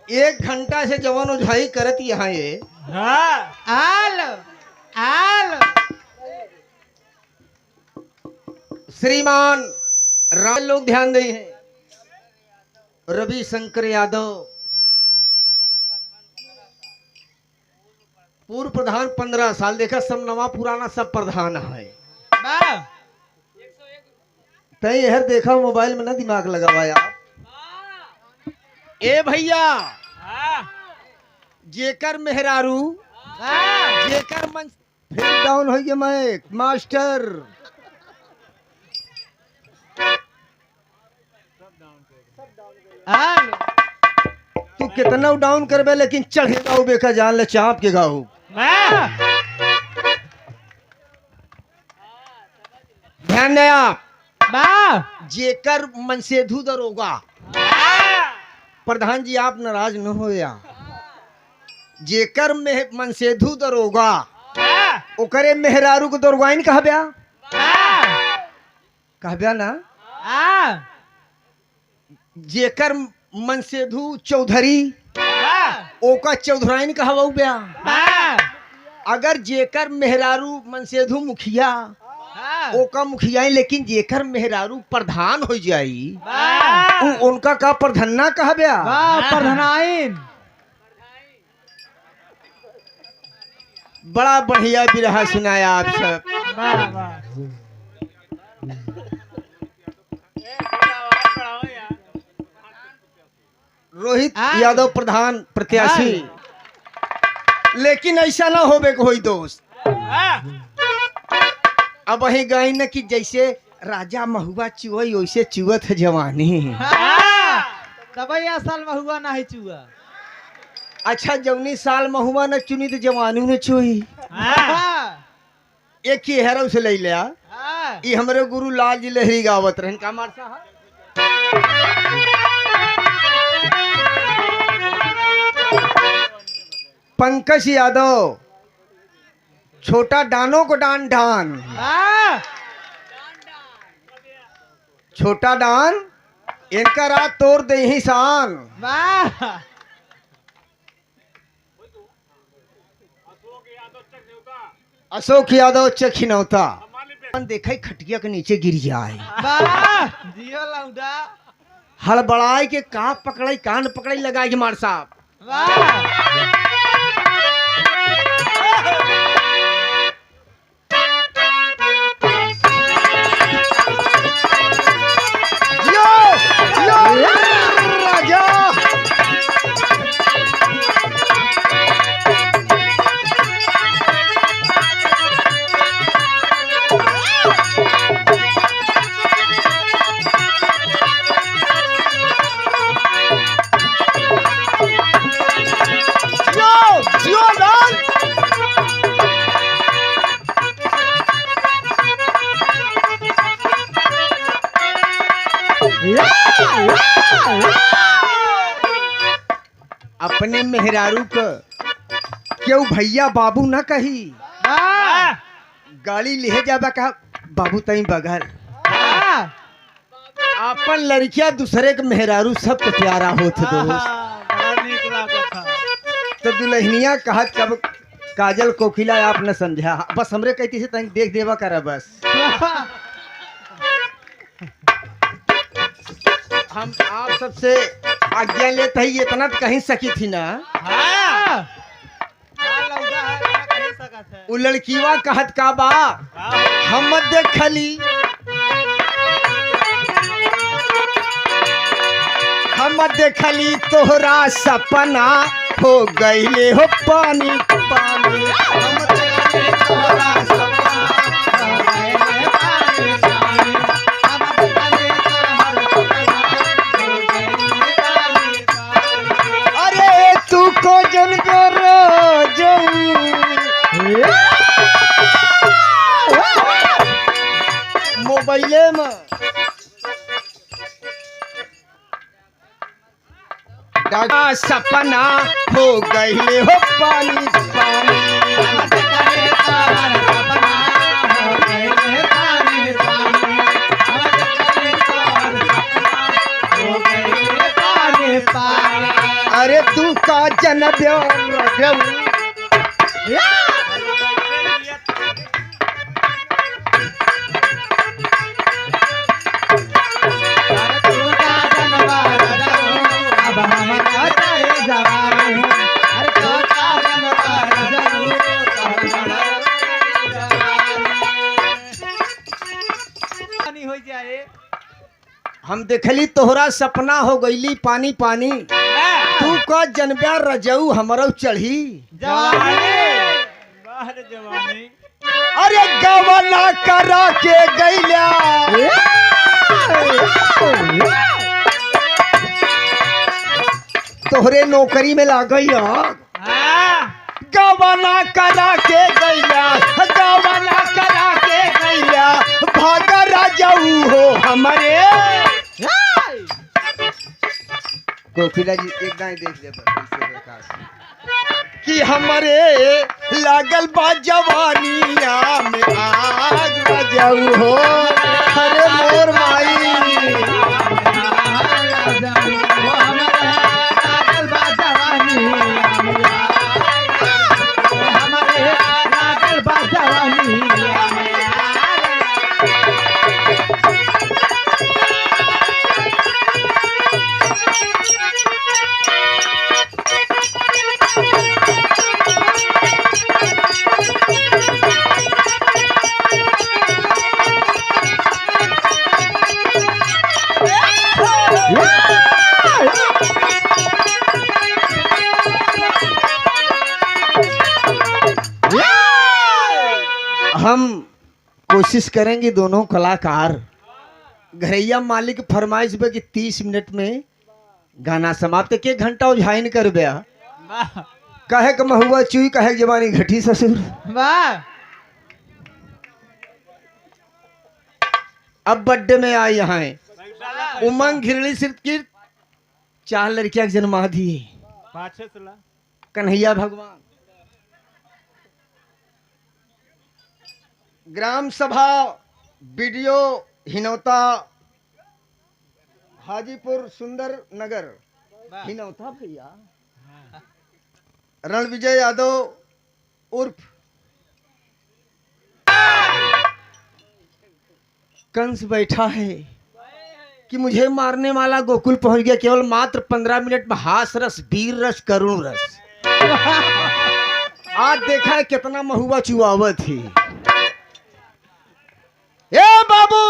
1 घंटा से जवान उझाई करत यहाँ ये। आल आल श्रीमान राम लोग ध्यान दे हैं। रवि शंकर यादव पूर्व प्रधान 15 साल। देखा सब नवा पुराना सब प्रधान है। तय हर देखा मोबाइल में ना दिमाग लगावा यार। ए भैया जेकर मेहरारू जेकर मन फिर डाउन हो गया। मैं मास्टर आल तू कितना डाउन करबे लेकिन चढ़ेगा उ बेका जान ले चाप के गाऊ। ध्यान दे आप। जेकर मन से धू दरोगा। प्रधान जी आप नाराज न हो या। जेकर मन से धू दरोगा ओकरे मेहरारू को दरोगाइन कहब्या कहब्या ना। जेकर मन से धू चौधरी ओका चौधराइन कहवाऊ ब्या। अगर जेकर मेहरारू मन से धू मुखिया ओका मुखिया। लेकिन जेकर मेहरारू प्रधान हो जाई उनका का प्रधाना कहब्या। प्रधानाइन बड़ा बढ़िया बिरहा सुनाया आप सब। रोहित यादव प्रधान प्रत्याशी। लेकिन ऐसा ना होबे को होई दोस्त। अब वही गई न कि जैसे राजा महुआ चुई वैसे चुअत है जवानी। तबैया साल में हुआ ना है चुआ। अच्छा जौनी साल महुआ न चुनी तो जवानी ने चुई। एक ही हेरो से ले लिया। ये हमारे गुरु लाल जी लहरी गावत रहन का मार साहब। पंकज यादव छोटा डानो को डान डान। छोटा डान इनका रात तोड़ दे ही शान। अशोक यादव चखिनौता। देखा खटिया के नीचे गिर जाए। हड़बड़ाई के का पकड़ाई कान पकड़ाई लगाई मार साहब। अपने मेहरारू को क्यों भैया बाबू ना कही। गाड़ी ले जाबा कहा बाबू तई बगल। अपन लड़किया दूसरे के मेहरारू सबको प्यारा होत दोस्त। तो दुल्हनिया कहत कब काजल कोकिला आप न समझा। बस हमरे कहती से तंग देख देवा करा बस। हम आप सबसे आज्ञा लेते ही इतना तो कहीं सकी थी ना। उ लड़कीवा कहत का बा हम देखली तोहरा सपना हो गईले हो पानी पानी। हम देखली तोहरा सपना हो गईले पानी पानी। अरे तू को जन करो मोबाइले में सपना हो गईले हो पानी पानी। अरे तू का जनब्या रजऊ हो जाए हम देखली तोहरा सपना हो गईली पानी पानी तू का जनब्या रजऊ हमरो चढ़ी बाहर जवानी अरे गवना करा के गईला तोहरे नौकरी में लागई गवना करा के गईला गवना करा के गईला भाग राजाऊ हो हमारे कोकिला जी एक गाय देख ले कि हमारे लागल बा जवानिया में आज राजाऊ हो अरे मोर माई हम कोशिश करेंगे दोनों कलाकार घरैया मालिक फरमाइश पे कि 30 मिनट में गाना समाप्त के घंटा उझाइन कर बया कहे के महुआ चुई कहे के जवानी घटी ससुर वाह अब बर्थडे में आई यहाँ उमंग घिरणी सिर्फ की 4 लड़कियां जन्मा दिए कन्हैया भगवान ग्राम सभा बीडीओ हिनौता हाजीपुर सुंदर नगर हिनौता भैया रणविजय यादव उर्फ कंस बैठा है कि मुझे मारने वाला गोकुल पहुंच गया केवल मात्र 15 मिनट में हास रस वीर रस करुण रस आज देखा है कितना महुआ चुआवत थी ए बाबू